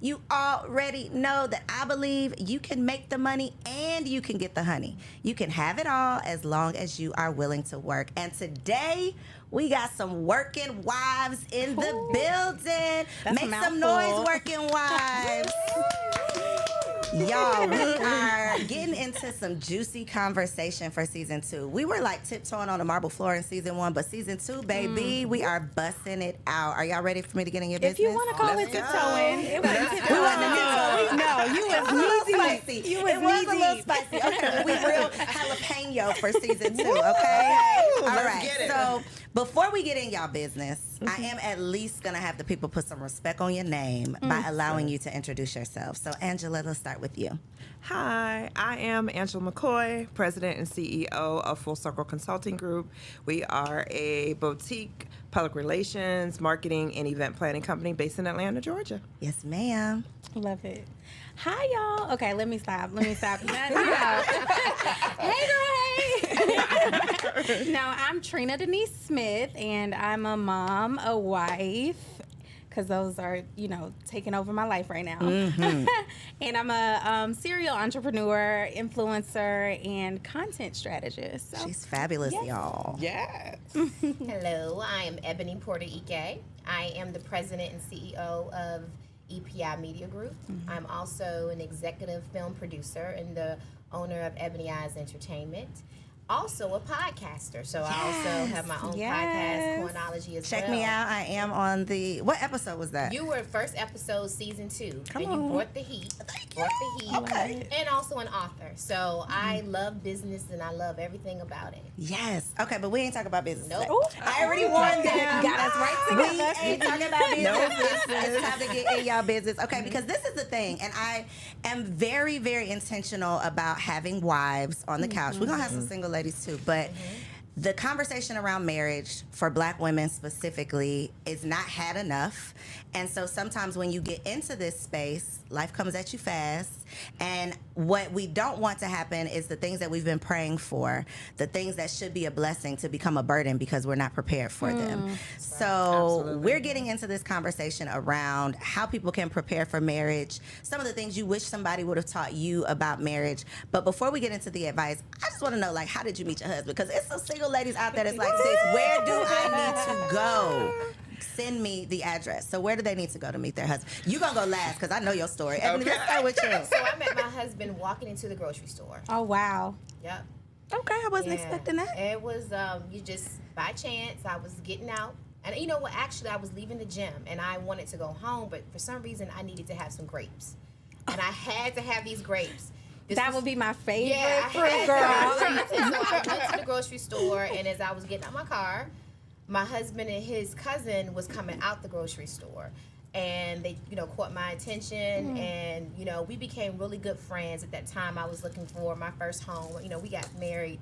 You already know that I believe you can make the money and you can get the honey. You can have it all as long as you are willing to work. And today, we got some working wives in the building. Make some noise, working wives. Y'all, we are getting into some juicy conversation for season 2. We were like tiptoeing on the marble floor in season 1, but season 2, baby, we are busting it out. Are y'all ready for me to get in your business? If you want to call it tiptoeing, it wasn't tiptoeing. No, you was spicy. It was a little spicy. Okay, we real jalapeno for season 2, okay? All right, so before we get in y'all business, I am at least going to have the people put some respect on your name by allowing you to introduce yourself. So, Angela, let's start with you. Hi, I am Angela McCoy, President and CEO of Full Circle Consulting Group. We are a boutique public relations, marketing, and event planning company based in Atlanta, Georgia. Yes, ma'am. Love it. Hi, y'all. Okay, let me stop. Hey, girl, hey. No, I'm Trina Denise Smith, and I'm a mom, a wife, because those are, taking over my life right now. And I'm a serial entrepreneur, influencer, and content strategist. So, she's fabulous, y'all. Yes. Hello, I am Ebony Porter Ike. I am the president and CEO of EPI Media Group. I'm also an executive film producer and the owner of Ebony Eyes Entertainment. Also a podcaster, so I also have my own podcast, Cornology, as well. Check me out. I am on what episode was that? You were first episode, season 2, Come and on. you brought the heat. Okay. And also an author. So I love business and I love everything about it. Yes. Okay, but we ain't talking about business. Nope. Today. I already warned them. Got us right together. We ain't talking about business. It's time to get in y'all business. Okay, because this is the thing, and I am very, very intentional about having wives on the couch. We're going to have some single ladies too, but the conversation around marriage for Black women specifically is not had enough. And so sometimes when you get into this space, life comes at you fast. And what we don't want to happen is the things that we've been praying for, the things that should be a blessing, to become a burden because we're not prepared for them. So we're getting into this conversation around how people can prepare for marriage, some of the things you wish somebody would have taught you about marriage. But before we get into the advice, I just want to know, how did you meet your husband? Because it's some single ladies out there that's like, sis, where do I need to go? Send me the address. So where do they need to go to meet their husband? You gonna go last because I know your story. Ebony, let's start with you. So I met my husband walking into the grocery store. Oh, wow. Yep. Okay, I wasn't expecting that. It was you just by chance. I was getting out, and you know what? Actually, I was leaving the gym, and I wanted to go home, but for some reason, I needed to have some grapes, and I had to have these grapes. That would be my favorite fruit, girl. So I went to the grocery store, and as I was getting out my car, my husband and his cousin was coming out the grocery store, and they, caught my attention, and, we became really good friends. At that time, I was looking for my first home. We got married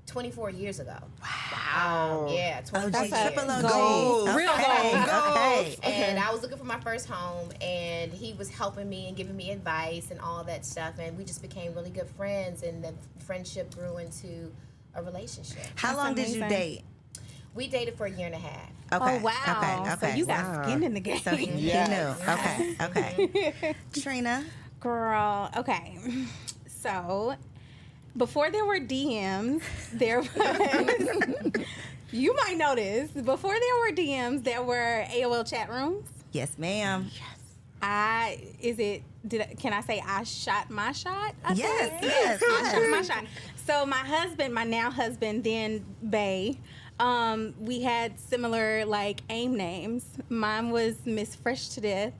24 years ago. Wow. Yeah, 24 That's years. triple OG. Goals. Real goals. Okay. And I was looking for my first home, and he was helping me and giving me advice and all that stuff, and we just became really good friends, and the friendship grew into a relationship. How long did you date? We dated for a year and a half. Okay. Oh, wow. Okay. So you got skin in the game. So he knew. Okay. Trina. Girl, okay. So, before there were DMs, there was... You might know this. Before there were DMs, there were AOL chat rooms. Yes, ma'am. Can I say I shot my shot? Yes. I shot my shot. So my husband, my now husband, then Bay, we had similar AIM names. Mine was Miss Fresh to Death,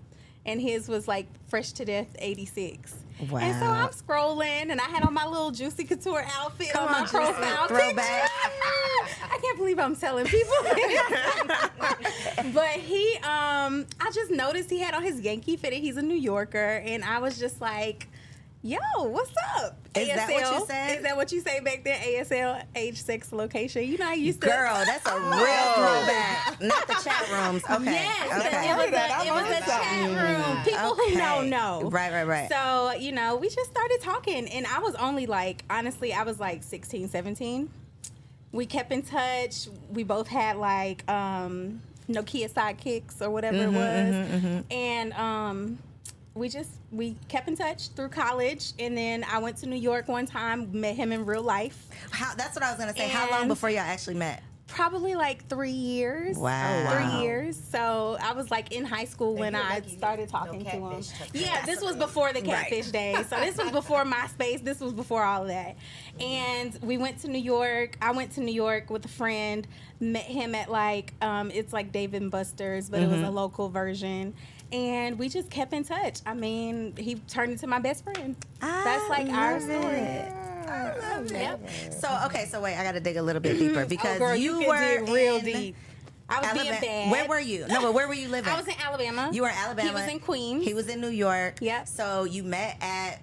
and his was Fresh to Death 86. Wow. And so I'm scrolling, and I had on my little Juicy Couture outfit on my profile throwback. I can't believe I'm telling people. But he, I just noticed he had on his Yankee fitted. He's a New Yorker, and I was just like, yo, what's up? Is that what you said? Is that what you say back then? ASL, age, sex, location. You know, I used to. Girl, that's a real throwback. Not the chat rooms. Okay. Yes, Okay. it was a chat room. People who don't know. Right. So, we just started talking, and I was only honestly, I was 16, 17. We kept in touch. We both had Nokia sidekicks or whatever it was. And we kept in touch through college, and then I went to New York one time, met him in real life. That's what I was gonna say. How long before y'all actually met? Probably like 3 years. Wow. 3 years. So I was like in high school when I started talking to him. Yeah, this was before the catfish days. So this was before MySpace. This was before all of that. And we went to New York. I went to New York with a friend. Met him at like it's like Dave and Buster's, but it was a local version. And we just kept in touch. I mean, he turned into my best friend. That's like our story. I love it. So wait, I got to dig a little bit deeper because girl, you were dig real deep. I was Alabama. being bad. Where were you? No, but where were you living? I was in Alabama. You were in Alabama. He was in Queens. He was in New York. Yep. So you met at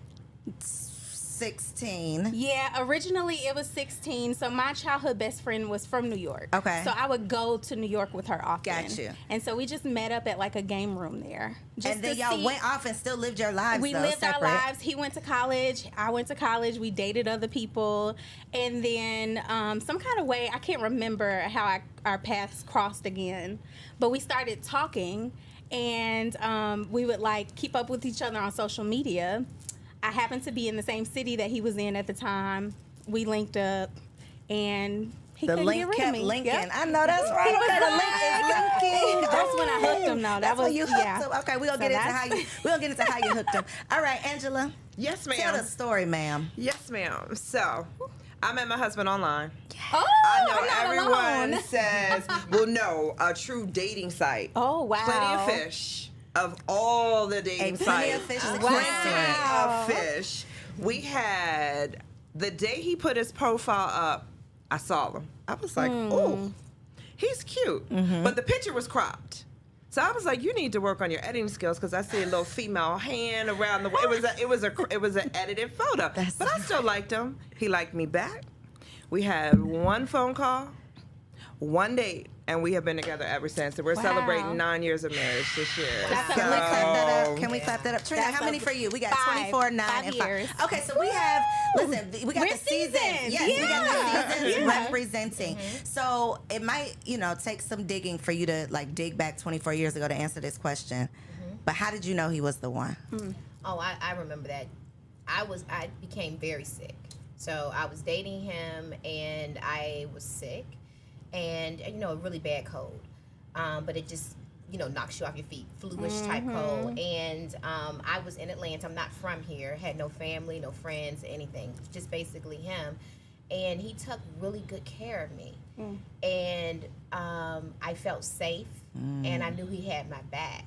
16. Yeah, originally it was 16. So my childhood best friend was from New York. Okay. So I would go to New York with her often. Got you. And so we just met up at like a game room there. Just And then to y'all see. went off and still lived your lives. We though, lived separate. our lives. He went to college. I went to college. We dated other people. And then some kind of way, I can't remember how our paths crossed again. But we started talking, and we would like keep up with each other on social media. I happened to be in the same city that he was in at the time. We linked up, and he The couldn't link get rid of kept me. linking. Yep. I know that's right. He was Okay, the link is linking. That's when I hooked him. No, That's when you hooked yeah. him. Okay, we're gonna So get into how you hooked him. All right, Angela. Yes, ma'am. Tell the story, ma'am. Yes, ma'am. So, I met my husband online. Oh, I know I'm not everyone alone. says, well, no, a true dating site. Oh, wow. Plenty of fish. Of all the dating Plenty sites. of fish is Wow. Plenty of fish. We had, the day he put his profile up, I saw him. I was like, oh, he's cute. But the picture was cropped. So I was like, you need to work on your editing skills because I see a little female hand around the way. It was an edited photo. But I still liked him. He liked me back. We had one phone call, one date, and we have been together ever since. So we're celebrating 9 years of marriage this year. That's Can we clap that up? So- Can we clap that up? Trina, That's how many a- for you? We got 5. 24, 9, 5 and years. 5. Okay, so we have, listen, we got We're the seasons. seasoned. Yes, we got the seasons Yeah. representing. So it might, take some digging for you to like dig back 24 years ago to answer this question. But how did you know he was the one? Oh, I remember that. I became very sick. So I was dating him, and I was sick, and a really bad cold. But it just knocks you off your feet, flu-ish type cold. And I was in Atlanta. I'm not from here. Had no family, no friends, anything. Just basically him. And he took really good care of me. And I felt safe, and I knew he had my back.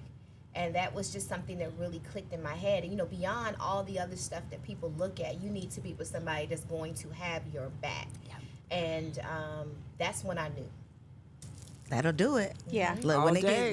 And that was just something that really clicked in my head. And, beyond all the other stuff that people look at, you need to be with somebody that's going to have your back. Yep. And that's when I knew. That'll do it. Yeah. Look, All when day.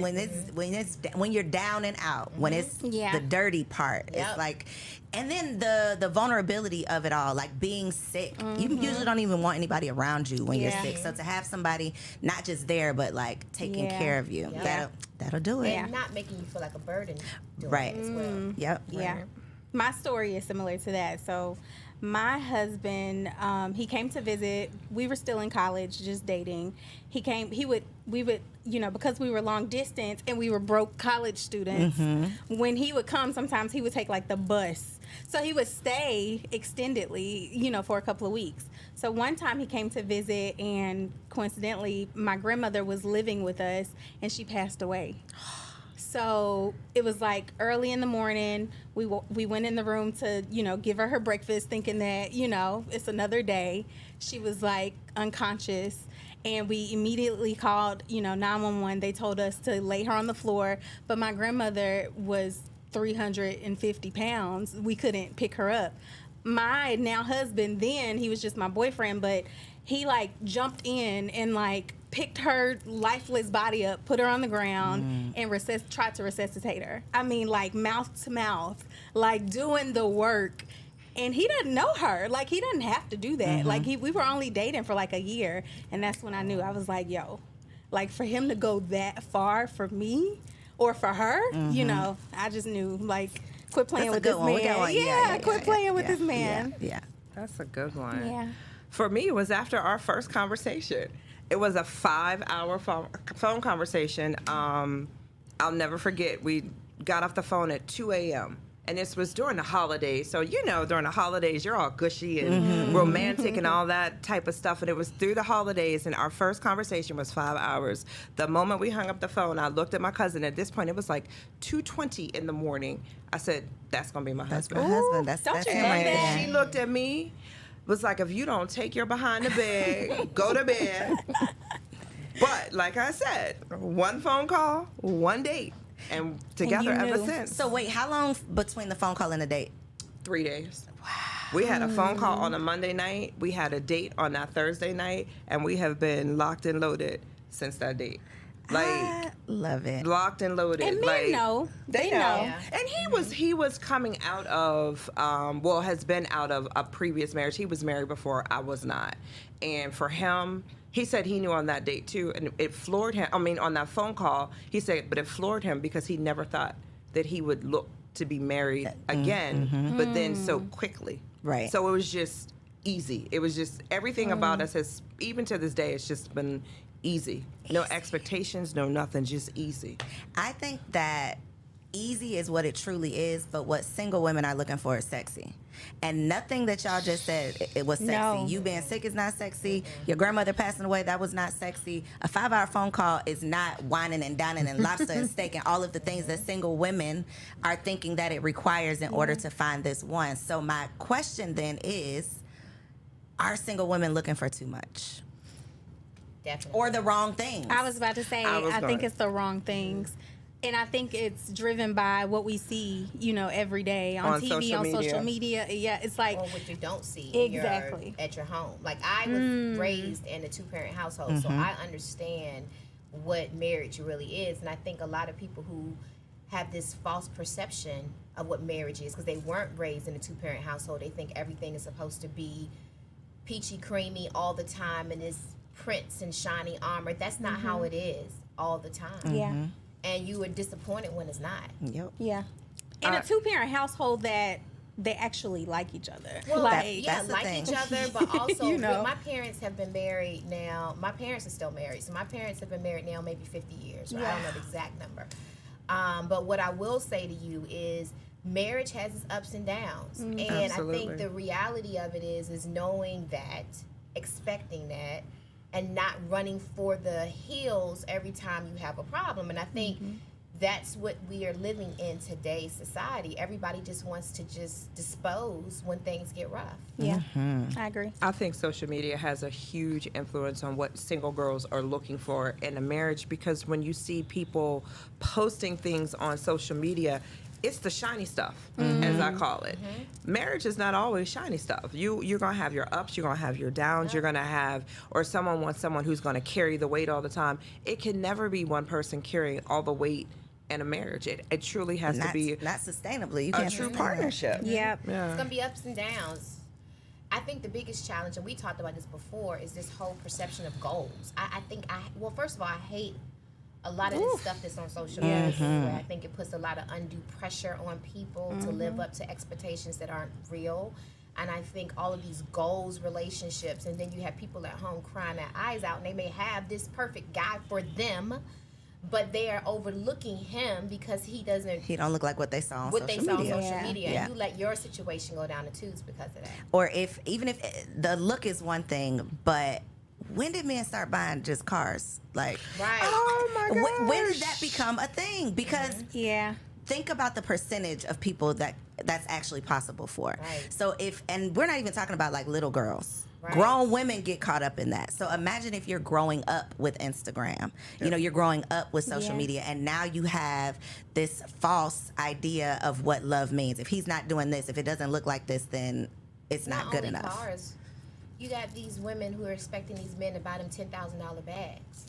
when you're down and out, when it's Yeah. the dirty part, Yep. it's like, and then the vulnerability of it all, like being sick. You usually don't even want anybody around you when you're Yeah. sick. So to have somebody not just there, but like taking Yeah. care of you, Yeah. that'll do it. Yeah. And not making you feel like a burden doing Right. it as well. Yep. Yeah. My story is similar to that. So my husband, he came to visit. We were still in college, just dating. We would, because we were long distance and we were broke college students, when he would come, sometimes he would take like the bus. So he would stay extendedly, for a couple of weeks. So one time he came to visit, and coincidentally, my grandmother was living with us, and she passed away. So it was like early in the morning. We went in the room to, give her breakfast, thinking that, it's another day. She was like unconscious. And we immediately called, 911. They told us to lay her on the floor. But my grandmother was 350 pounds. We couldn't pick her up. My now husband, then he was just my boyfriend, but he like jumped in and like picked her lifeless body up, put her on the ground, and tried to resuscitate her. I mean, like mouth to mouth, like doing the work. And he didn't know her. Like, he didn't have to do that. Like, we were only dating for like a year. And that's when I knew. I was like, yo, like for him to go that far for me or for her, I just knew, like, quit playing That's a with good this one. We got man. one. Yeah, quit playing with this man. Yeah. That's a good one. Yeah. For me, it was after our first conversation. It was a 5-hour phone conversation. I'll never forget. We got off the phone at 2 a.m. And this was during the holidays. So, during the holidays, you're all gushy and romantic and all that type of stuff. And it was through the holidays, and our first conversation was 5 hours. The moment we hung up the phone, I looked at my cousin. At this point, it was like 2:20 in the morning. I said, that's going to be my husband. My husband. That's Don't you him love right that? there. She looked at me, was like, if you don't take your behind the bed, go to bed. But, like I said, one phone call, one date. And together And you ever knew. since. So wait, how long between the phone call and the date? 3 days. Wow. We had a phone call on a Monday night. We had a date on that Thursday night. And we have been locked and loaded since that date. I love it. Locked and loaded. And men know. They know. Yeah. And he was coming out of, has been out of a previous marriage. He was married before I was not. And for him, he said he knew on that date too, and it floored him. I mean, on that phone call, he said, but it floored him because he never thought that he would look to be married again, but then so quickly. Right. So it was just easy. It was just everything about us has, even to this day, it's just been easy. No expectations, no nothing, just easy. I think that easy is what it truly is, but what single women are looking for is sexy. And nothing that y'all just said, it was sexy. No. You being sick is not sexy. Your grandmother passing away, that was not sexy. A 5-hour phone call is not whining and dining and lobster and steak and all of the things that single women are thinking that it requires in order to find this one. So my question then is, are single women looking for too much? Definitely. Or the wrong things? I was about to say, I think it's the wrong things. And I think it's driven by what we see, every day on TV, on social media. Yeah, it's like... Or what you don't see Exactly. at your home. Like, I was raised in a two-parent household, so I understand what marriage really is. And I think a lot of people who have this false perception of what marriage is, because they weren't raised in a two-parent household, they think everything is supposed to be peachy creamy all the time and this prince and shiny armor. That's not how it is all the time. Yeah. And you are disappointed when it's not. Yep. Yeah. In a two-parent household that they actually like each other. Well, like, that's the like thing. each other, but also my parents have been married now. My parents are still married, so my parents have been married now maybe 50 years. Right? I don't know the exact number. But what I will say to you is marriage has its ups and downs. And Absolutely. I think the reality of it is knowing that, expecting that, and not running for the hills every time you have a problem. And I think that's what we are living in today's society. Everybody just wants to just dispose when things get rough. Yeah, I agree. I think social media has a huge influence on what single girls are looking for in a marriage, because when you see people posting things on social media, it's the shiny stuff, as I call it. Marriage is not always shiny stuff. You're going to have your ups, you're going to have your downs, you're going to have, or someone wants someone who's going to carry the weight all the time. It can never be one person carrying all the weight in a marriage. It truly has to be not sustainably. You a can't true sustain that. partnership. Yep. It's going to be ups and downs. I think the biggest challenge, and we talked about this before, is this whole perception of goals. I think, first of all, I hate a lot of this stuff that's on social media, where I think it puts a lot of undue pressure on people to live up to expectations that aren't real. And I think all of these goals, relationships, and then you have people at home crying their eyes out, and they may have this perfect guy for them, but they are overlooking him because he don't look like what they saw on what they saw on social Yeah. media. Yeah. And you let your situation go down the tubes because of that. Or even if the look is one thing, but when did men start buying just cars? Like, Right. Oh my gosh. when did that become a thing? Because Yeah. think about the percentage of people that's actually possible for. Right. So and we're not even talking about like little girls. Right. Grown women get caught up in that. So imagine if you're growing up with Instagram. You're growing up with social Yeah. media, and now you have this false idea of what love means. If he's not doing this, if it doesn't look like this, then it's not good only enough. Cars. You got these women who are expecting these men to buy them $10,000 bags.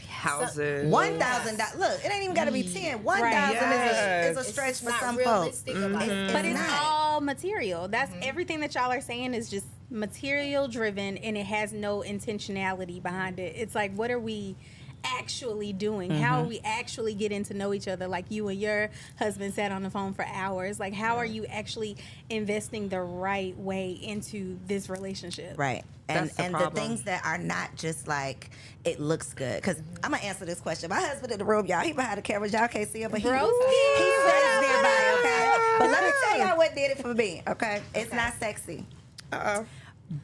Houses. $1,000. Look, it ain't even got to be 10. 1,000 Yes. is a stretch It's for not some folks. realistic about it. But it's not. all material. That's everything that y'all are saying is just material driven, and it has no intentionality behind it. It's like, what are we actually doing? How are we actually getting to know each other? Like you and your husband sat on the phone for hours. Like, how are you actually investing the right way into this relationship? Right. And That's the the problem. things that are not just like it looks good. Because I'm gonna answer this question. My husband in the room, y'all. He behind the cameras. Y'all can't see him, but he sits nearby. Okay. But let me tell y'all what did it for me. Okay. It's not sexy. Uh-oh.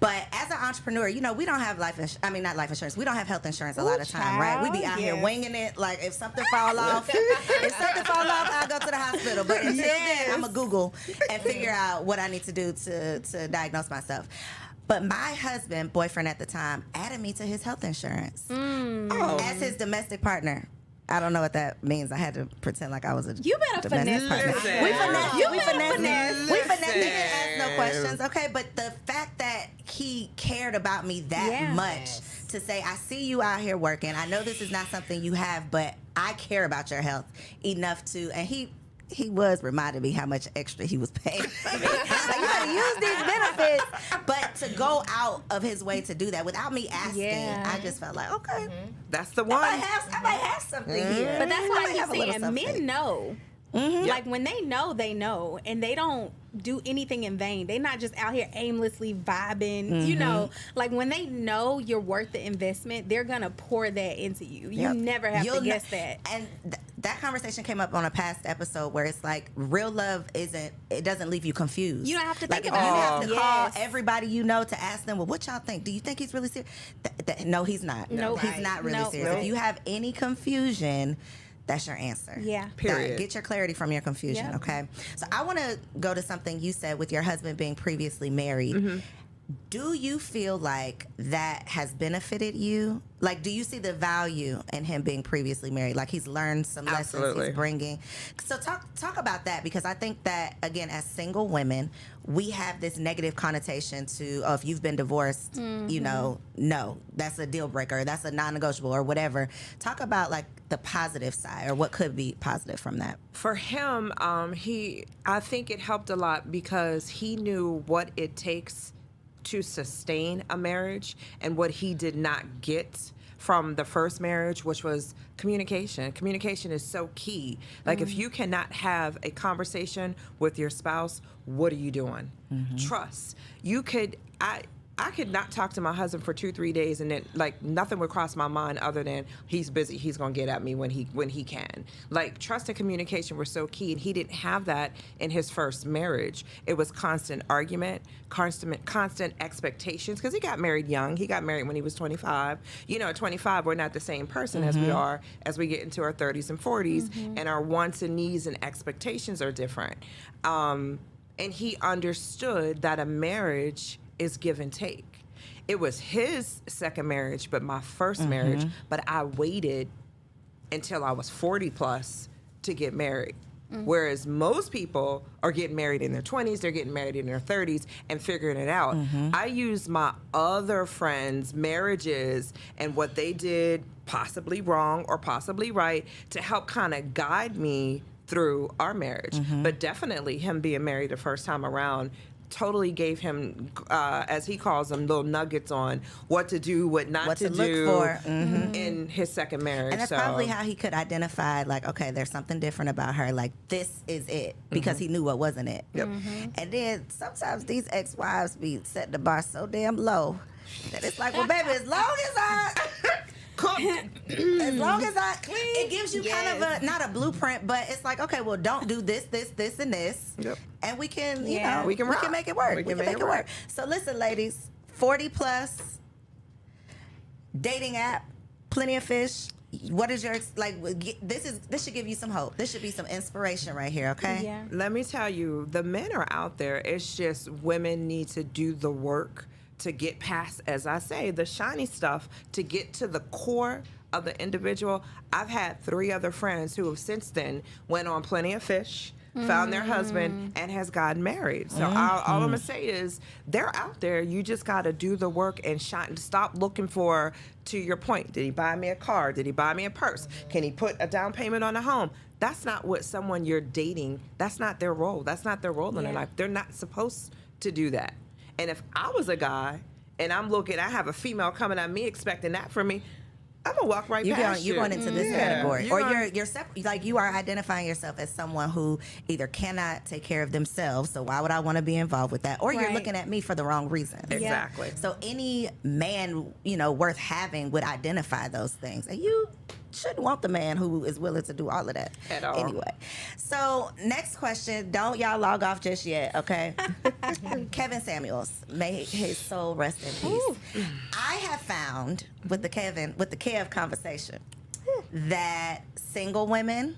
But as an entrepreneur, you know, we don't have not life insurance. We don't have health insurance a lot of time, right? We be out here winging it. Like if something fall off, I'll go to the hospital. But until then, I'm gonna Google and figure out what I need to do to diagnose myself. But my husband, boyfriend at the time, added me to his health insurance as his domestic partner. I don't know what that means. I had to pretend like I was a You better domestic finesse partner. Listen. We finessed it. We finessed finesse. it. We finessed it. He didn't ask no questions. Okay, but the fact that he cared about me that much to say, I see you out here working. I know this is not something you have, but I care about your health enough to, and he was reminding me how much extra he was paying for me. Like, you gotta use these benefits. But to go out of his way to do that without me asking, I just felt like, okay, That's the one. I might have something here. But that's I why might have a he's little saying something. men know. Like when they know, and they don't do anything in vain. They're not just out here aimlessly vibing, you know. Like when they know you're worth the investment, they're gonna pour that into you. You Yep. never have You'll to guess that. And that conversation came up on a past episode where it's like real love it doesn't leave you confused. You don't have to like think if about you it. have to call Yes. everybody you know to ask them, well, what y'all think? Do you think he's really serious? No, he's not. Nope. He's not really Nope. serious. Nope. If you have any confusion, that's your answer. Yeah. Period. Get your clarity from your confusion, Yep. okay? So I want to go to something you said with your husband being previously married. Do you feel like that has benefited you? Like, do you see the value in him being previously married? Like, he's learned some lessons Absolutely. he's bringing. So talk about that, because I think that, again, as single women, we have this negative connotation to, oh, if you've been divorced, you know, no, that's a deal breaker. That's a non-negotiable or whatever. Talk about, like, the positive side or what could be positive from that. For him, I think it helped a lot because he knew what it takes to sustain a marriage and what he did not get from the first marriage, which was communication. Communication is so key. Like if you cannot have a conversation with your spouse, what are you doing? Trust. I could not talk to my husband for 2-3 days and then like nothing would cross my mind other than he's busy. He's gonna get at me when he can. Like trust and communication were so key, and he didn't have that in his first marriage. It was constant argument, constant expectations, because he got married young. He got married when he was 25. You know, at 25, we're not the same person as we are as we get into our 30s and 40s, and our wants and needs and expectations are different. And he understood that a marriage is give and take. It was his second marriage, but my first marriage, but I waited until I was 40 plus to get married. Whereas most people are getting married in their 20s, they're getting married in their 30s and figuring it out. I used my other friends' marriages and what they did possibly wrong or possibly right to help kind of guide me through our marriage. But definitely him being married the first time around totally gave him, as he calls them, little nuggets on what to do, what not to look do for. in his second marriage. And that's probably how he could identify, like, okay, there's something different about her. Like, this is it, because he knew what wasn't it. Yep. And then sometimes these ex-wives be setting the bar so damn low that it's like, well, baby, as long as I cook, as long as I clean, it gives you kind of a, not a blueprint, but it's like, okay, well, don't do this, and this, Yep. and we can, you Yeah. know, We can rock. make it work. We can make it work. So listen, ladies, 40 plus, dating app, Plenty of Fish. What is your, like, this should give you some hope. This should be some inspiration right here, okay? Yeah. Let me tell you, the men are out there. It's just women need to do the work to get past, as I say, the shiny stuff, to get to the core of the individual. I've had 3 other friends who have since then went on Plenty of Fish, found their husband, and has gotten married. So all I'm gonna say is they're out there. You just gotta do the work and shine. Stop looking for, to your point, did he buy me a car? Did he buy me a purse? Can he put a down payment on a home? That's not what someone you're dating, that's not their role. That's not their role in their life. They're not supposed to do that. And if I was a guy and I'm looking, I have a female coming at me expecting that from me, I'm gonna walk right past you. You're going into this category, You're or gonna- you're like you are identifying yourself as someone who either cannot take care of themselves. So why would I want to be involved with that? Or you're Right. looking at me for the wrong reason. Exactly. So any man, worth having would identify those things, and you shouldn't want the man who is willing to do all of that At all. Anyway, so next question. Don't y'all log off just yet, okay? Kevin Samuels, may his soul rest in peace. I have found with the Kev conversation that single women,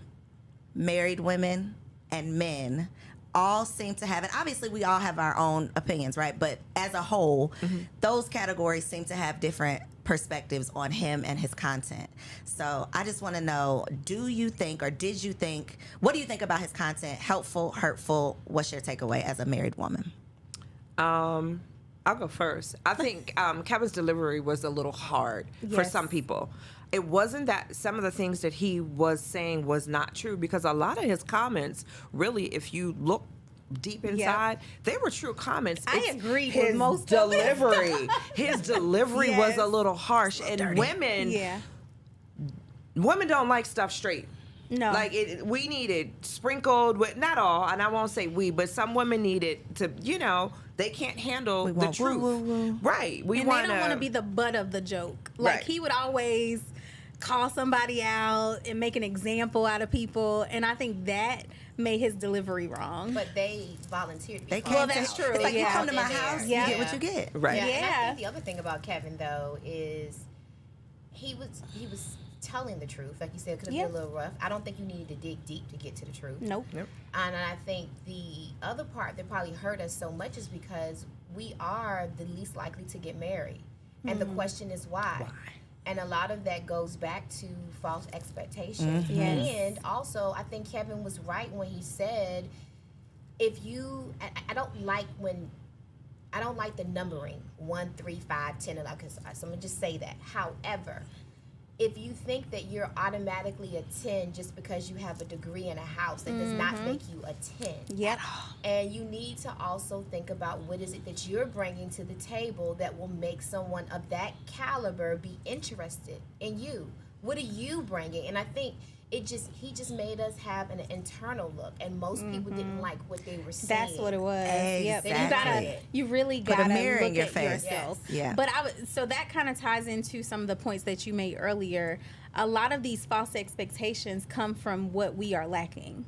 married women, and men all seem to have, and obviously we all have our own opinions, right? But as a whole, those categories seem to have different perspectives on him and his content. So I just want to know, do you think, or did you think, what do you think about his content? Helpful, hurtful? What's your takeaway as a married woman? I'll go first. I think Kevin's delivery was a little hard for Yes. some people. It wasn't that some of the things that he was saying was not true, because a lot of his comments, really, if you look deep inside, they were true comments. I agreed his with most of it. delivery. His delivery was Yes. a little harsh, and women don't like stuff straight. No. Like we need it sprinkled with, not all, and I won't say we, but some women need it to, they can't handle the want truth. woo, woo, woo. Right. And they don't want to be the butt of the joke. Like, Right. he would always call somebody out and make an example out of people, and I think that made his delivery wrong. But they volunteered to be They called can't. Well, that's out. true. It's like you Yeah. come to my In there. house, Yeah. you get what you get. Right. Yeah. And I Yeah. think the other thing about Kevin though is he was telling the truth. Like you said, it could have Yeah. been a little rough. I don't think you needed to dig deep to get to the truth. Nope. Yep. And I think the other part that probably hurt us so much is because we are the least likely to get married. And the question is why? And a lot of that goes back to false expectations. Yes. And also, I think Kevin was right when he said, if you, I don't like the numbering 1, 3, 5, 10, 11, because I'm gonna just say that. However, if you think that you're automatically a 10 just because you have a degree in a house, that does not make you a 10. Yep. And you need to also think about what is it that you're bringing to the table that will make someone of that caliber be interested in you. What are you bringing? And I think he just made us have an internal look, and most people didn't like what they were seeing. That's what it was. Yep. Exactly. You really Put a gotta mirror in look your at face. yourself. Yes. Yeah. But so that kind of ties into some of the points that you made earlier. A lot of these false expectations come from what we are lacking.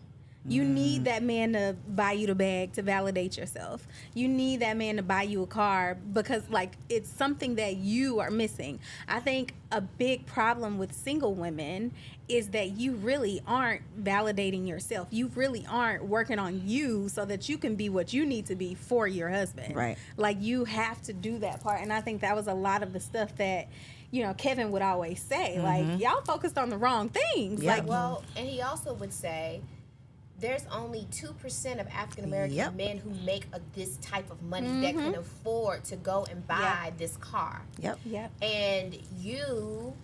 You need that man to buy you the bag to validate yourself. You need that man to buy you a car because, it's something that you are missing. I think a big problem with single women is that you really aren't validating yourself. You really aren't working on you so that you can be what you need to be for your husband. Right. Like, you have to do that part. And I think that was a lot of the stuff that, Kevin would always say. Like, y'all focused on the wrong things. Yeah. Like, Well, and he also would say, there's only 2% of African American Yep. men who make this type of money that can afford to go and buy this car. Yep. yep. And you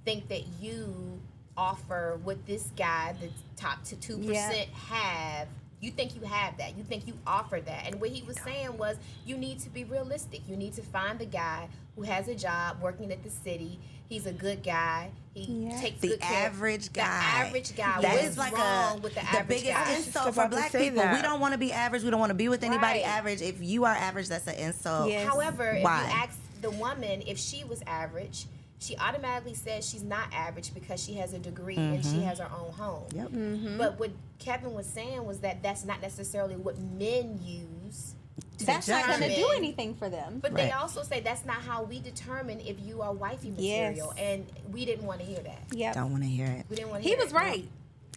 think that you offer what this guy, the top to 2% Yeah. have. You think you have that. You think you offer that. And what he was saying was, you need to be realistic. You need to find the guy who has a job working at the city. He's a good guy. He takes The good care. average guy. The average guy. That What is like wrong with the average biggest guy? insult just for about to black say people. that. We don't want to be average. We don't want to be with anybody Right. average. If you are average, that's an insult. Yes. However, if Why? you ask the woman if she was average, she automatically says she's not average because she has a degree and she has her own home. Yep. But what Kevin was saying was that that's not necessarily what men use. That's not going to determine- do anything for them. But they Right. also say that's not how we determine if you are wifey Yes. material. And we didn't want to hear that. Yep. Don't want to hear it. We didn't want to He hear was it. right.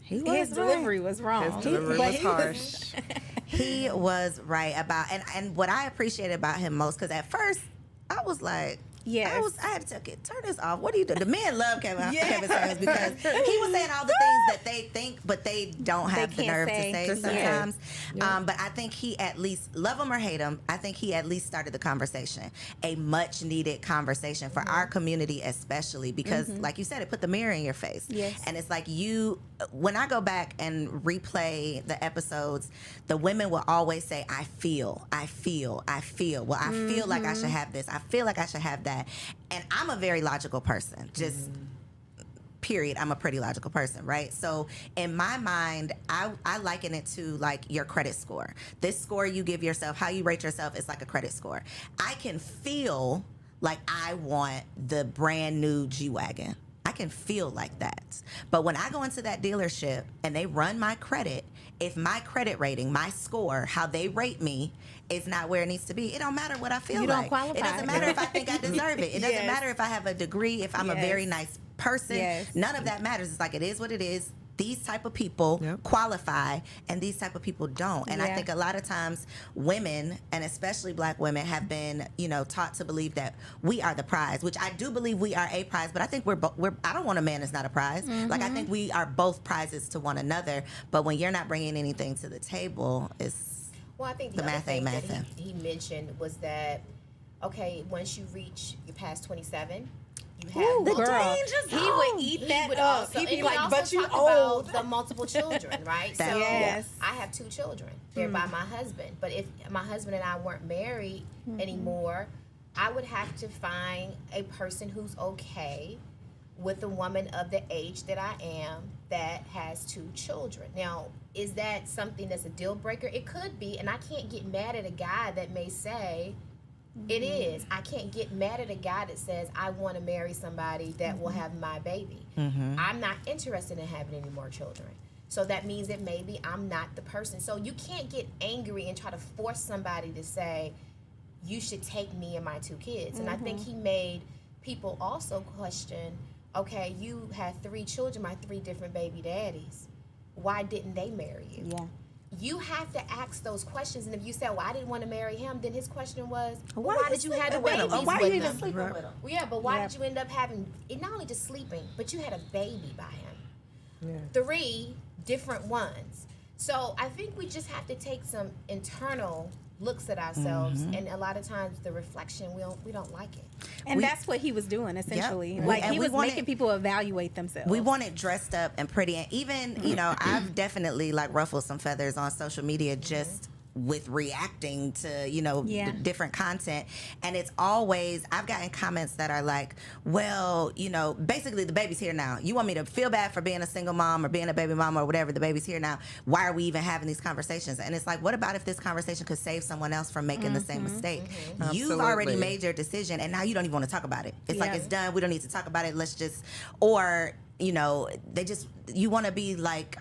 He was His right. delivery was wrong. His delivery But was he harsh. He was right about, and what I appreciated about him most, because at first I was like, Yes. I had to turn this off. What are you doing? The men love Kevin Samuels because he was saying all the things that they think, but they don't have the can't nerve say. to To say say. sometimes. But I think he at least, love him or hate him, I think he at least started the conversation, a much needed conversation for our community, especially because, like you said, it put the mirror in your face. Yes. And it's like when I go back and replay the episodes, the women will always say, I feel. Well, I feel like I should have this. I feel like I should have that. And I'm a very logical person. Just period, I'm a pretty logical person, right? So in my mind, I liken it to like your credit score. This score you give yourself, how you rate yourself, is like a credit score. I can feel like I want the brand new G-Wagon. I can feel like that. But when I go into that dealership and they run my credit, if my credit rating, my score, how they rate me is not where it needs to be, it don't matter what I feel like. You don't qualify. It doesn't matter if I think I deserve it. It doesn't Yes. matter if I have a degree, if I'm a very nice person. Yes. None of that matters. It's like, it is what it is. These type of people qualify, and these type of people don't. And I think a lot of times women, and especially black women, have been, taught to believe that we are the prize, which I do believe we are a prize, but I think we're I don't want a man that's not a prize. Like, I think we are both prizes to one another, but when you're not bringing anything to the table, it's Well, I think the other math thing ain't that mathin'. he mentioned was that, okay, once you past 27, you have Ooh, multiple- girl, changes he would eat that would up. also- He'd be and like, also but you talked old. about the multiple children, right? That- So Yes. I have 2 children. They're by my husband. But if my husband and I weren't married anymore, I would have to find a person who's okay with a woman of the age that I am that has 2 children. Now, is that something that's a deal breaker? It could be, and I can't get mad at a guy that may say, it is. I can't get mad at a guy that says, I want to marry somebody that will have my baby. I'm not interested in having any more children. So that means that maybe I'm not the person. So you can't get angry and try to force somebody to say, you should take me and my 2 kids. And I think he made people also question, okay, you had 3 children, my 3 different baby daddies. Why didn't they marry you? Yeah. You have to ask those questions. And if you say, well, I didn't want to marry him, then his question was, well, why did you have the babies Why with you even him? sleeping with him? Well, yeah, but why did you end up having, not only just sleeping, but you had a baby by him? 3 different ones. So I think we just have to take some internal looks at ourselves, and a lot of times the reflection, we don't like it. And that's what he was doing, essentially. Like, And he we was making people evaluate themselves. We want it dressed up and pretty, and even I've definitely like ruffled some feathers on social media just with reacting to different content, and it's always, I've gotten comments that are like, well, basically the baby's here now, you want me to feel bad for being a single mom or being a baby mom or whatever, the baby's here now, why are we even having these conversations? And it's like, what about if this conversation could save someone else from making the same mistake? You've already made your decision, and now you don't even want to talk about it. It's like, it's done, we don't need to talk about it, let's just, or you want to be like,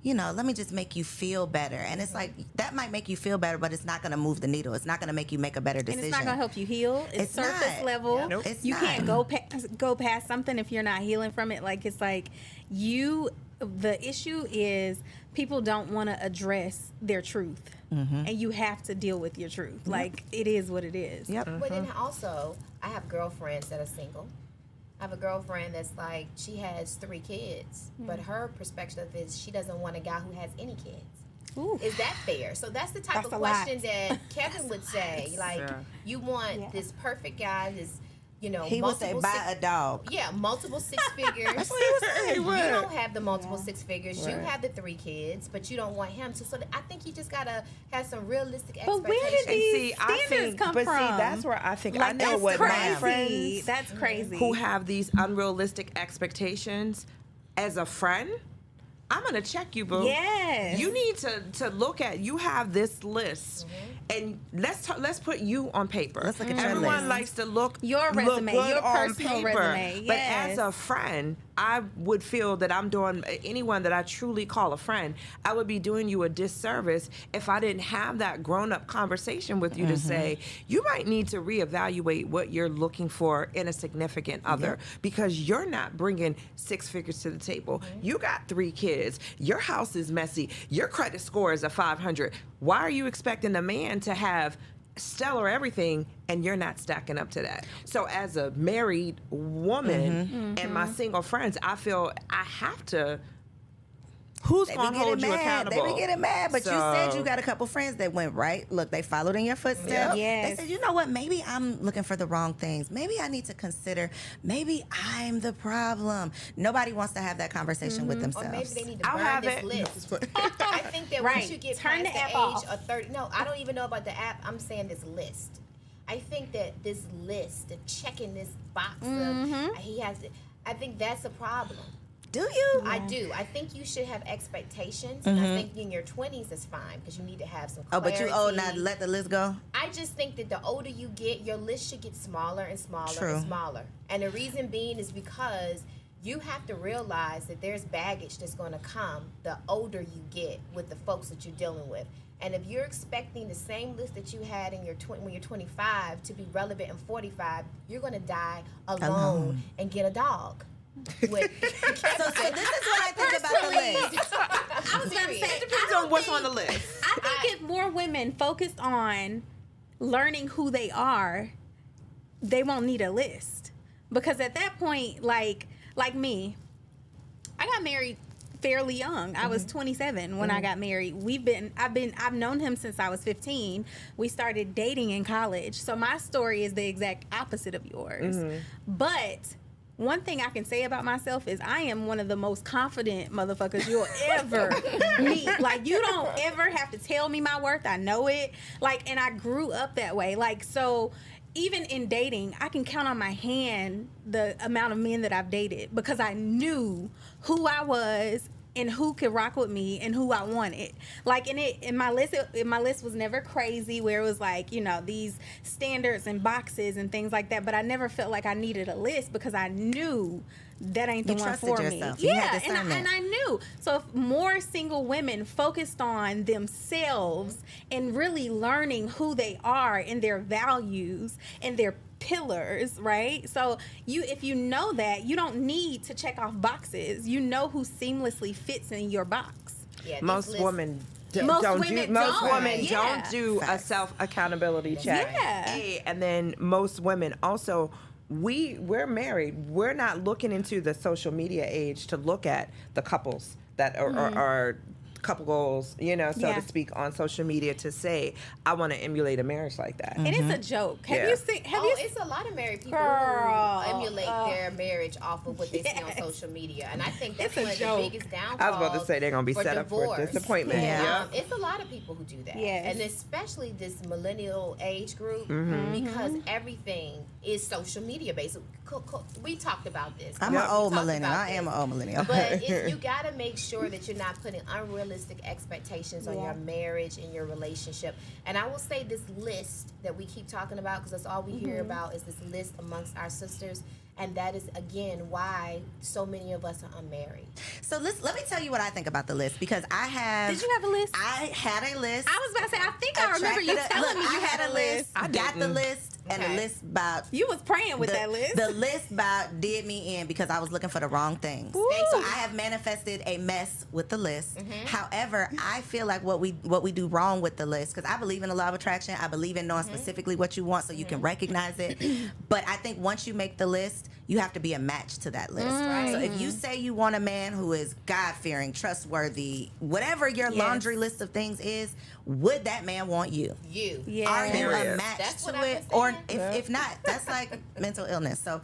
let me just make you feel better. And it's like, that might make you feel better, but it's not going to move the needle. It's not going to make you make a better decision. And it's not going to help you heal. It's surface not. level. Yeah. Nope. It's you not. can't go past something if you're not healing from it. Like, it's like the issue is people don't want to address their truth. And you have to deal with your truth. Like, it is what it is. But then also, I have girlfriends that are single. I have a girlfriend that's like, she has 3 kids, but her perspective is she doesn't want a guy who has any kids. Ooh. Is that fair? So that's the type of question that Kevin would say. Like, you want this perfect guy, this, he would say, buy a dog. Yeah, multiple 6 figures. That's what he was saying. You don't have the multiple 6 figures. You have the 3 kids, but you don't want him to. So I think you just gotta have some realistic expectations. But where did these standards come from? That's where I think, I know that's what crazy. my friends That's crazy. who have these unrealistic expectations, as a friend, I'm gonna check you, boo. Yes. You need to look at. You have this list, and let's put you on paper. Let's look at your Everyone list. likes to look Your resume, good your on personal paper. resume, But yes. as a friend, I would feel that I'm doing anyone that I truly call a friend. I would be doing you a disservice if I didn't have that grown-up conversation with you to say you might need to reevaluate what you're looking for in a significant other because you're not bringing 6 figures to the table. You got 3 kids. Your house is messy. Your credit score is a 500. Why are you expecting a man to have stellar everything and you're not stacking up to that? So as a married woman and my single friends, I feel I have to. Who's going to hold you accountable? They be getting mad, but you said you got a couple friends that went right. Look, they followed in your footsteps. Yes. They said, you know what? Maybe I'm looking for the wrong things. Maybe I need to consider. Maybe I'm the problem. Nobody wants to have that conversation with themselves. Or maybe they need to I'll burn have this it. list. I think that once you get Turn past the the app age off. of 30, no, I don't even know about the app. I'm saying this list. I think that this list of checking this box of he has it. I think that's a problem. Do you? I do. I think you should have expectations. And I think in your 20s is fine because you need to have some clarity. Oh, but you old now. Let the list go. I just think that the older you get, your list should get smaller and smaller True. and smaller. And the reason being is because you have to realize that there's baggage that's going to come the older you get with the folks that you're dealing with. And if you're expecting the same list that you had in your when you're 25 to be relevant in 45, you're going to die alone and get a dog. So this is what I think about the list. I was going to say, It depends on what's on the list. I think if more women focused on learning who they are, they won't need a list. Because at that point, like me, I got married fairly young. I was 27 when I got married. I've known him since I was 15. We started dating in college. So my story is the exact opposite of yours. But one thing I can say about myself is I am one of the most confident motherfuckers you'll ever meet. Like, you don't ever have to tell me my worth. I know it. Like, and I grew up that way. Like, so even in dating, I can count on my hand the amount of men that I've dated because I knew who I was and who could rock with me and who I wanted. Like, in my list was never crazy where it was like, you know, these standards and boxes and things like that. But I never felt like I needed a list because I knew that ain't the one for yourself. me. You had Yeah, and I knew. So if more single women focused on themselves and really learning who they are and their values and their pillars, right? So if you know that, you don't need to check off boxes. You know who seamlessly fits in your box. Yeah, Most women Most don't women don't do a Facts. self accountability check. Yeah. And then most women also, we're married. We're not looking into the social media age to look at the couples that are couple goals, you know, so to speak, on social media to say, I want to emulate a marriage like that. And it's a joke. Have Yeah. you seen? It's a lot of married people Girl, who emulate their marriage off of what they see on social media, and I think that's It's a one of joke. the biggest downfalls. I was about to say they're going to be set up for divorce. disappointment. Yeah. It's a lot of people who do that, Yes. and especially this millennial age group, because everything is social media based. We talked about this. I'm We an old talked millennial. about I am this. an old millennial. But you got to make sure that you're not putting unrealistic expectations on your marriage and your relationship. And I will say this list that we keep talking about, because that's all we hear about, is this list amongst our sisters. And that is, again, why so many of us are unmarried. So let me tell you what I think about the list, because I have. Did you have a list? I had a list. I was about to say, I think I remember you telling me you had a list. I got the list and a Okay. list about. You was praying with that list. The list about did me in because I was looking for the wrong things. Ooh. So I have manifested a mess with the list. However, I feel like what we do wrong with the list, because I believe in the law of attraction. I believe in knowing specifically what you want so you can recognize it. But I think once you make the list, you have to be a match to that list. Right. So if you say you want a man who is God-fearing, trustworthy, whatever your laundry list of things is, would that man want you? You. Yeah. Are you a Period. match That's to what it? I'm Or saying. if not, that's like mental illness. So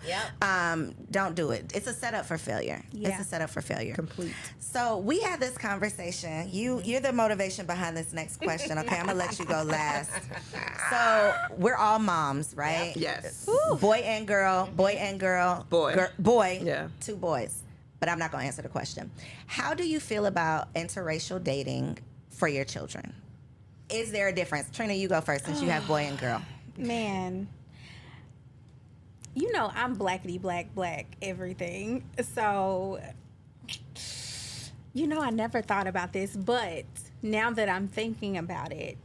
don't do it. It's a setup for failure. Yeah. It's a setup for failure. Complete. So we had this conversation. You're the motivation behind this next question. Okay, I'm gonna let you go last. So we're all moms, right? Yes. Boy and girl. Boy and girl. Boy. Boy. Yeah. 2 boys. But I'm not gonna answer the question. How do you feel about interracial dating for your children? Is there a difference? Trina, you go first since you have boy and girl. Man, you know I'm blackity black everything. So, you know, I never thought about this, but now that I'm thinking about it,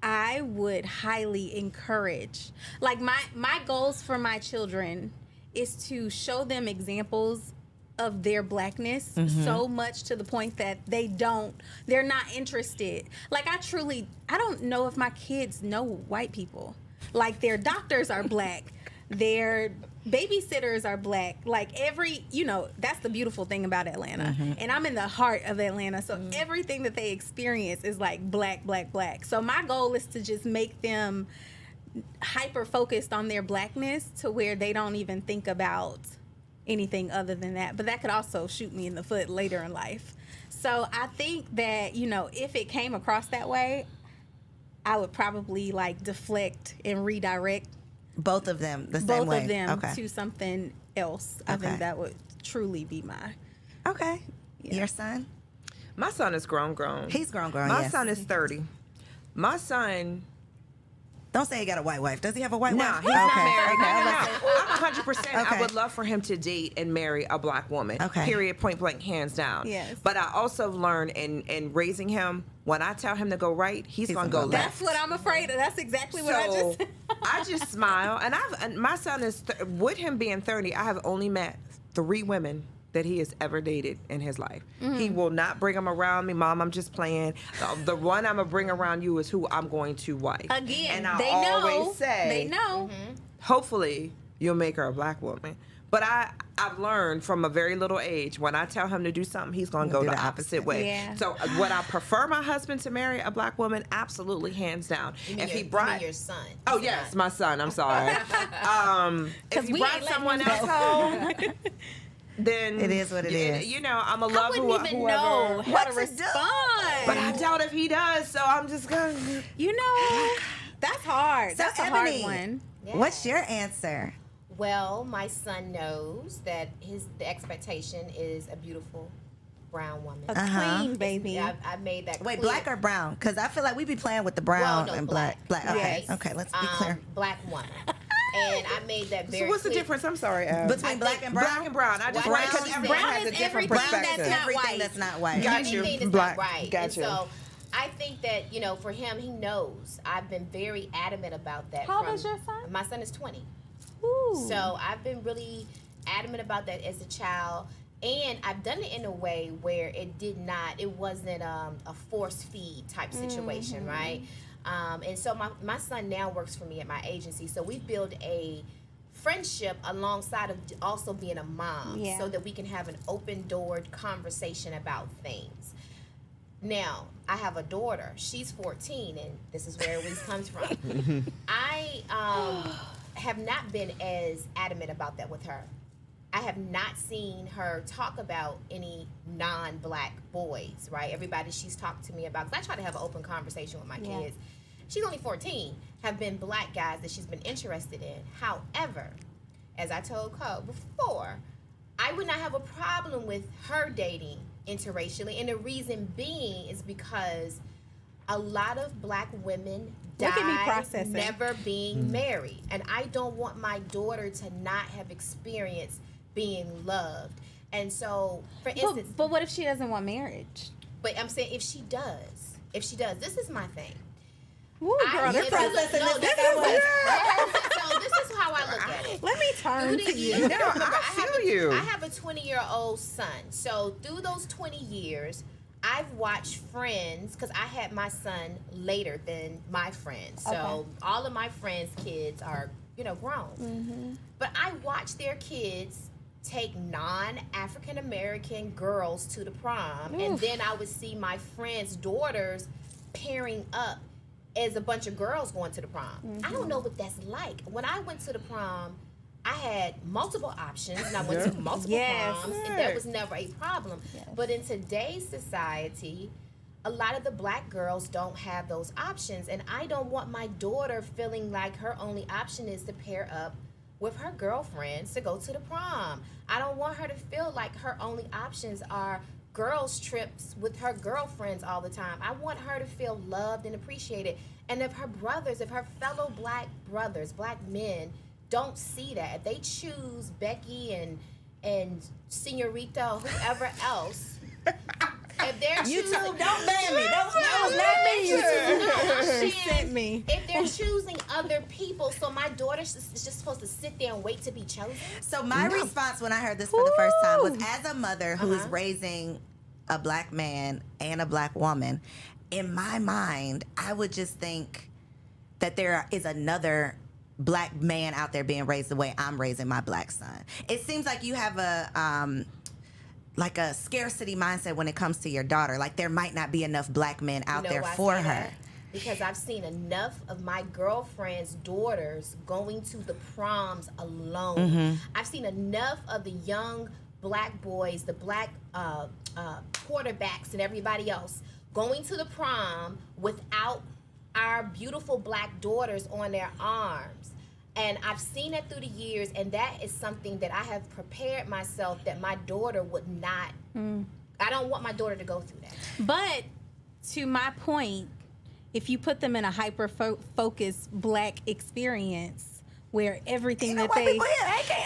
I would highly encourage, like my goals for my children is to show them examples of their blackness so much to the point that they're not interested. Like I don't know if my kids know white people. Like their doctors are black, their babysitters are black. Like that's the beautiful thing about Atlanta. And I'm in the heart of Atlanta. So everything that they experience is like black. So my goal is to just make them hyper focused on their blackness to where they don't even think about anything other than that. But that could also shoot me in the foot later in life. So I think that, if it came across that way, I would probably like deflect and redirect both of them the same both way. of them Okay. to something else. I Okay. think that would truly be my. Okay. Yeah. Your son? My son is grown. He's grown. My Yes. son is 30. My son. Don't say he got a white wife. Does he have a white No, wife? he's not married. Okay. No, I no, was no. about to say- I'm 100%. I Okay. would love for him to date and marry a black woman. Okay. Period. Point blank, hands down. Yes. But I also learned in raising him, when I tell him to go right, he's going to go gonna go left. That's what I'm afraid of. That's exactly what I So just. I just smile, and my son is with him being 30. I have only met 3 women that he has ever dated in his life. He will not bring them around me. Mom, I'm just playing. The one I'm gonna bring around you is who I'm going to wife. Again, and I they always know. say, They know. hopefully you'll make her a black woman. But I've learned from a very little age, when I tell him to do something, he's going to go do the the opposite opposite. way. Yeah. So would I prefer my husband to marry a black woman? Absolutely, hands down. You mean If he you mean brought your son. Oh yes, my son. I'm sorry. If he we brought ain't letting someone him else go. home, then It is what it is. You know, I'm a I love wouldn't even know how What to to do? respond. But I doubt if he does. So I'm just gonna. You know, that's hard. So, That's a Ebony, hard one. Yeah. What's your answer? Well, my son knows that the expectation is a beautiful brown woman. A Uh-huh. queen, baby. I made that Wait, clear. black or brown? Because I feel like we be playing with the brown Well, no, and black. black. Okay, Yes. okay, let's be clear. Black woman. And I made that very So what's the clear. difference? I'm sorry, Ab. Between black and brown? Black and brown. I just Brown want because is- everyone brown has a is different everything that's perspective. not Everything white. that's not white. Got you. Anything that's Black. not right. Got And you. so I think that, for him, he knows. I've been very adamant about that. How old is your son? My son is 20. Ooh. So I've been really adamant about that as a child. And I've done it in a way where it wasn't a force feed type situation, right? And so my son now works for me at my agency. So we build a friendship alongside of also being a mom, Yeah. so that we can have an open-doored conversation about things. Now, I have a daughter. She's 14, and this is where it comes from. I have not been as adamant about that with her. I have not seen her talk about any non-black boys, right? Everybody she's talked to me about, because I try to have an open conversation with my Yeah. kids. She's only 14, have been black guys that she's been interested in. However, as I told Cole before, I would not have a problem with her dating interracially. And the reason being is because a lot of black women Look at me die processing. never being married. And I don't want my daughter to not have experienced being loved. And so, for instance, But what if she doesn't want marriage? but I'm saying if she does, this is my thing. Ooh, girl, you're this processing is, this this way. so this is how I look at it. let me turn Through to the you. years, No, remember, I feel you. I have a 20-year-old son. So through those 20 years, I've watched friends, because I had my son later than my friends. So Okay. all of my friends' kids are, grown. Mm-hmm. But I watched their kids take non-African American girls to the prom, and Oof. then I would see my friends' daughters pairing up as a bunch of girls going to the prom. I don't know what that's like. When I went to the prom, I had multiple options, and I went to multiple Yes. proms, and that was never a problem. Yes. But in today's society, a lot of the black girls don't have those options, and I don't want my daughter feeling like her only option is to pair up with her girlfriends to go to the prom. I don't want her to feel like her only options are girls trips with her girlfriends all the time. I want her to feel loved and appreciated. And if her fellow black brothers, black men, don't see that, if they choose Becky and Senorita or whoever else, if they're You choosing, two, don't ban me. That was not me. She sent me. if they're choosing other people, so my daughter is just supposed to sit there and wait to be chosen? So my response when I heard this for the first time was, Ooh. as a mother who is raising a black man and a black woman, in my mind, I would just think that there is another black man out there being raised the way I'm raising my black son. It seems like you have a scarcity mindset when it comes to your daughter. Like there might not be enough black men out there why I for say her. that? Because I've seen enough of my girlfriends' daughters going to the proms alone. Mm-hmm. I've seen enough of the young black boys, the black quarterbacks and everybody else going to the prom without our beautiful black daughters on their arms. And I've seen it through the years, and that is something that I have prepared myself that my daughter would not. I don't want my daughter to go through that. But to my point, if you put them in a hyper-focused black experience where everything that they...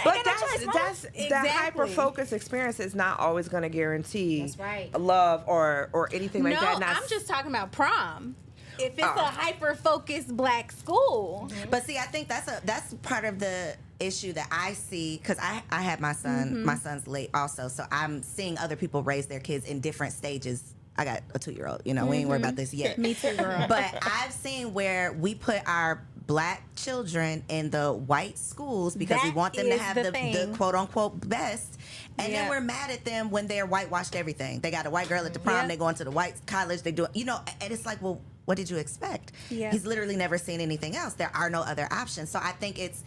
But that's Exactly. the hyper-focused experience is not always going to guarantee That's right. love or anything like No, that. I'm just talking about prom. If it's a hyper-focused black school. But see, I think that's part of the issue that I see, because I had my son. My son's late also, so I'm seeing other people raise their kids in different stages. I got a 2-year-old. You know, we ain't worried about this yet. Me too, girl. But I've seen where we put our black children in the white schools because we That want them to is have the the thing. quote unquote best. And then Yep. we're mad at them when they're whitewashed everything. They got a white girl at the prom, Yep. they going to the white college, they do, you know, and it's like, well, what did you expect? Yeah. He's literally never seen anything else. There are no other options. So I think it's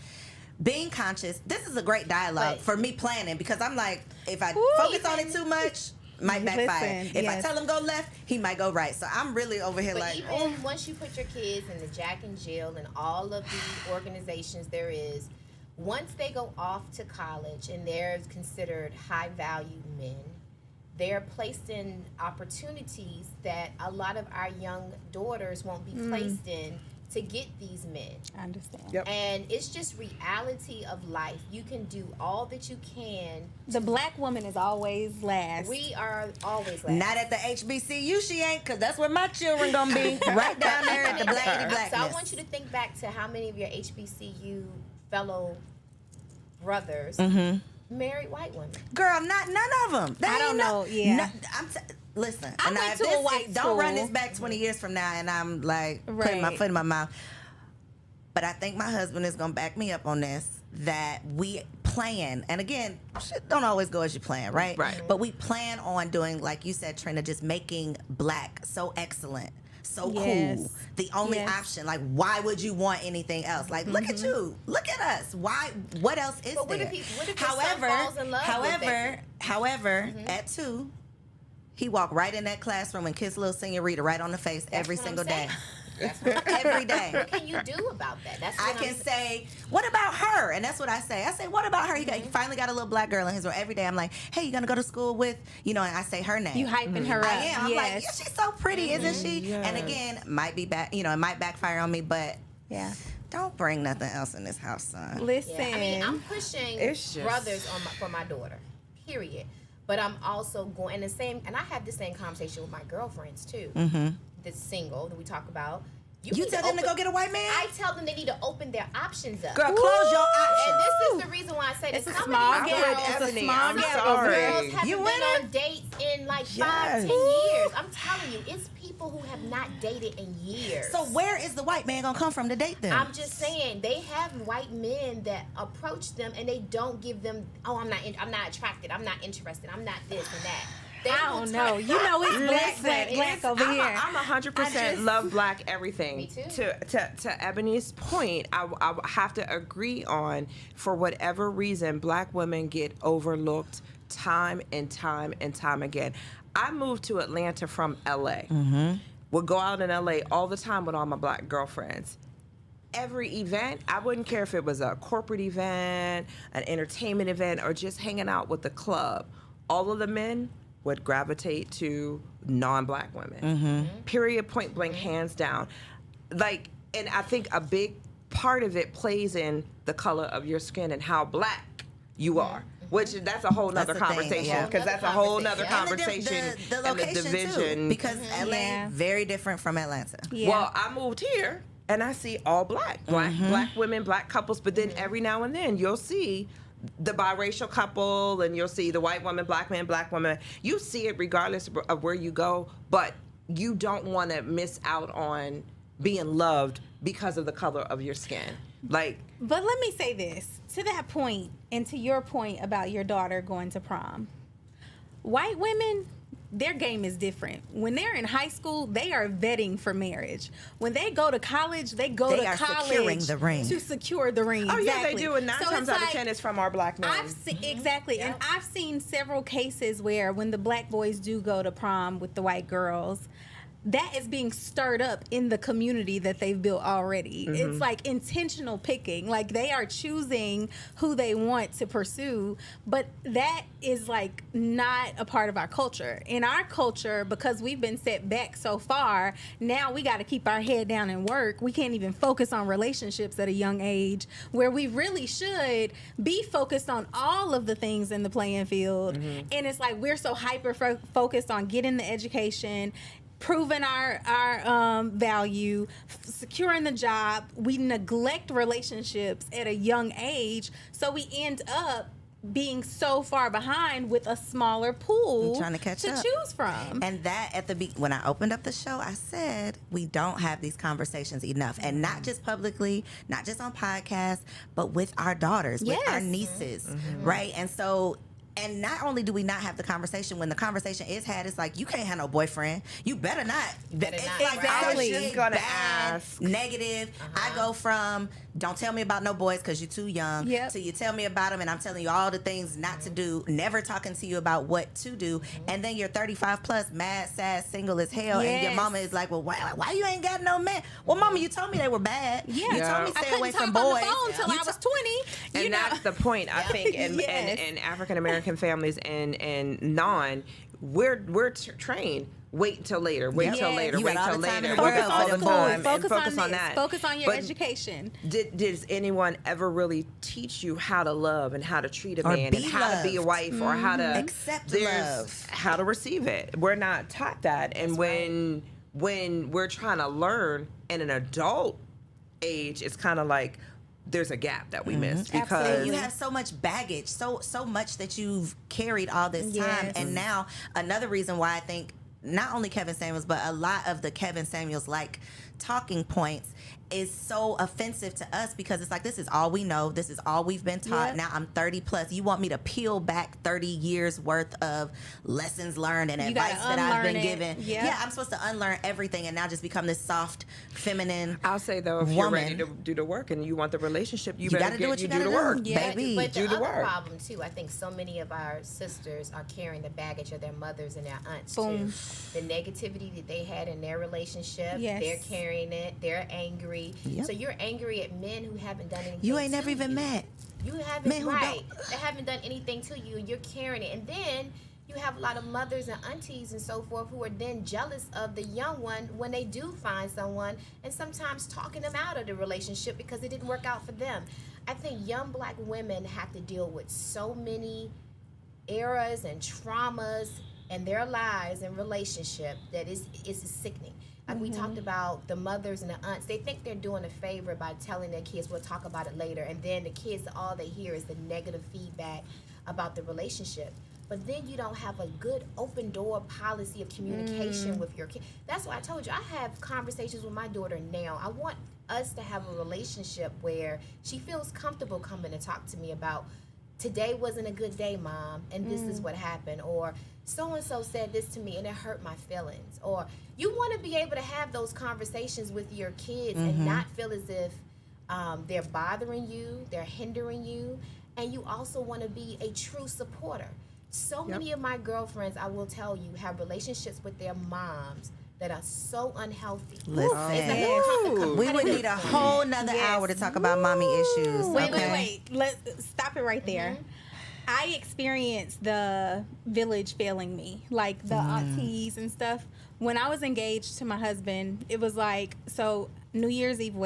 being conscious. This is a great dialogue But- for me planning, because I'm like, if I focus on it too much, might Listen, backfire. If I yes. tell him go left, he might go right. So I'm really over here But like, even once you put your kids in the Jack and Jill and all of the organizations there is, once they go off to college and they're considered high value men, they're placed in opportunities that a lot of our young daughters won't be placed in to get these men. I understand. Yep. And it's just reality of life. You can do all that you can. The black woman is always last. We are always last. not at the HBCU, she ain't, because that's where my children gonna be. Right down there at the blackity blackness. So I want you to think back to how many of your HBCU fellow brothers married white women. Girl, none of them. I don't know, yeah. Listen, I and now went if to a this- white don't run school. this back 20 years from now, and I'm like putting my Right. foot in my mouth. But I think my husband is gonna back me up on this. That we plan, and again, shit don't always go as you plan, right? Right. But we plan on doing, like you said, Trina, just making black so excellent, so Yes. cool. The only Yes. option. Like, why would you want anything else? Like, look at you, look at us. Why? What else is But what there? if your son falls in love with it? However, at 2, he walked right in that classroom and kissed little senorita right on the face every what I'm single day. saying. That's what Every day. What can you do about that? That's I what can I'm say, what about her? And that's what I say. I say, what about her? He finally got a little black girl in his room. Every day I'm like, hey, you gonna go to school with, and I say her name. You hyping her up. I am. I'm like, Yes. yeah, she's so pretty, isn't she? Yes. And again, might be back, it might backfire on me, but Yeah. don't bring nothing else in this house, son. Listen. Yeah, I mean, I'm pushing It's just- brothers for my daughter, period. But I'm also going and I have the same conversation with my girlfriends too. That's single that we talk about. You need tell them to open- go get a white man? I tell them they need to open their options up. Girl, close your options. And this is the reason why I say It's that a some small of these gap. girls, It's a Ebony, small I'm gap. sorry. girls haven't You been winning? on dates in like 5, Yes. 10 years. I'm telling you, it's people who have not dated in years. So where is the white man gonna come from to date them? I'm just saying they have white men that approach them and they don't give them. Oh, I'm not attracted. I'm not interested. I'm not this and that. They I will don't know. turn- You know it's Listen, black over I'm here. I'm 100% love black everything. Me too. To Ebony's point, I have to agree on, for whatever reason, black women get overlooked time and time and time again. I moved to Atlanta from LA. Would go out in LA all the time with all my black girlfriends. Every event, I wouldn't care if it was a corporate event, an entertainment event, or just hanging out with the club. All of the men would gravitate to non-black women. Period, point blank, hands down. Like, and I think a big part of it plays in the color of your skin and how black you are. Which that's a whole nother That's the thing, conversation, yeah. because that's a whole nother And the conversation. And the and the location division. too, because LA Yeah. very different from Atlanta. Yeah. Well, I moved here and I see all black women, black couples, but then every now and then you'll see the biracial couple and you'll see the white woman, black man, black woman. You see it regardless of where you go, but you don't want to miss out on being loved because of the color of your skin. Like, But let me say this, to that point, and to your point about your daughter going to prom. White women, their game is different. When they're in high school, they are vetting for marriage. When they go to college, they go They to are college securing the ring. to secure the ring. oh yeah, Exactly. they do, and 9 So times it's out of like, 10 it's from our black men. I've seen exactly, and I've seen several cases where when the black boys do go to prom with the white girls, that is being stirred up in the community that they've built already. It's like intentional picking. Like they are choosing who they want to pursue, but that is like not a part of our culture. In our culture, because we've been set back so far, now we got to keep our head down and work. We can't even focus on relationships at a young age, where we really should be focused on all of the things in the playing field. And it's like we're so hyper focused on getting the education, proving our value, securing the job. We neglect relationships at a young age, so we end up being so far behind with a smaller pool trying to catch up. choose from. And that when I opened up the show, I said we don't have these conversations enough, and not just publicly, not just on podcasts, but with our daughters, with our nieces, right? And so. And not only do we not have the conversation, when the conversation is had, it's like, you can't have no boyfriend. You better not. It's like, Exactly. I was just gonna bad, ask. negative. I go from, don't tell me about no boys because you're too young, to you tell me about them and I'm telling you all the things not to do, never talking to you about what to do. And then you're 35 plus, mad, sad, single as hell. And your mama is like, well, why you ain't got no man? Well, mama, you told me they were bad. You told me stay away from boys. I couldn't talk on the phone until I was 20. And that's the point, I think, in African American families and non, we're trained. Wait till later. Wait till later. You Wait got all till the time in later. the world. Focus on All the school. time, and Focus on that. Focus on your But education. Does anyone ever really teach you how to love and how to treat a Or man be and how to be a loved. wife or how to Accept there's love. how to receive it? We're not taught that, and when we're trying to learn in an adult age, it's kind of like there's a gap that we missed because Absolutely. you have so much baggage, so much that you've carried all this time. And now another reason why I think not only Kevin Samuels, but a lot of the Kevin Samuels like talking points is so offensive to us, because it's like, this is all we know, this is all we've been taught. Now I'm 30 plus, you want me to peel back 30 years worth of lessons learned and advice that I've been given. I'm supposed to unlearn everything and now just become this soft, feminine I'll say though, if you're ready to do the work and you want the relationship, you better gotta do what you do gotta the work. do. Baby, But do the the other work. problem too, I think so many of our sisters are carrying the baggage of their mothers and their aunts Boom. too. The negativity that they had in their relationship, Yes. they're carrying it. They're angry. So you're angry at men who haven't done anything. you ain't never to even you. met. You haven't, Men who right? They haven't done anything to you, and you're carrying it. And then you have a lot of mothers and aunties and so forth who are then jealous of the young one when they do find someone, and sometimes talking them out of the relationship because it didn't work out for them. I think young black women have to deal with so many eras and traumas in their lives and relationship that is sickening. Like we talked about the mothers and the aunts, they think they're doing a favor by telling their kids, we'll talk about it later, and then the kids, all they hear is the negative feedback about the relationship. But then you don't have a good open door policy of communication with your kid. That's why I told you, I have conversations with my daughter now. I want us to have a relationship where she feels comfortable coming to talk to me about, today wasn't a good day, Mom, and this is what happened, or so-and-so said this to me and it hurt my feelings. Or you want to be able to have those conversations with your kids and not feel as if they're bothering you, they're hindering you, and you also want to be a true supporter. So many of my girlfriends, I will tell you, have relationships with their moms that are so unhealthy. Listen, It's like a we would need a whole nother hour to talk about mommy issues. Wait. Let's stop it right there. I experienced the village failing me, like the aunties and stuff. When I was engaged to my husband, it was like, so New Year's Eve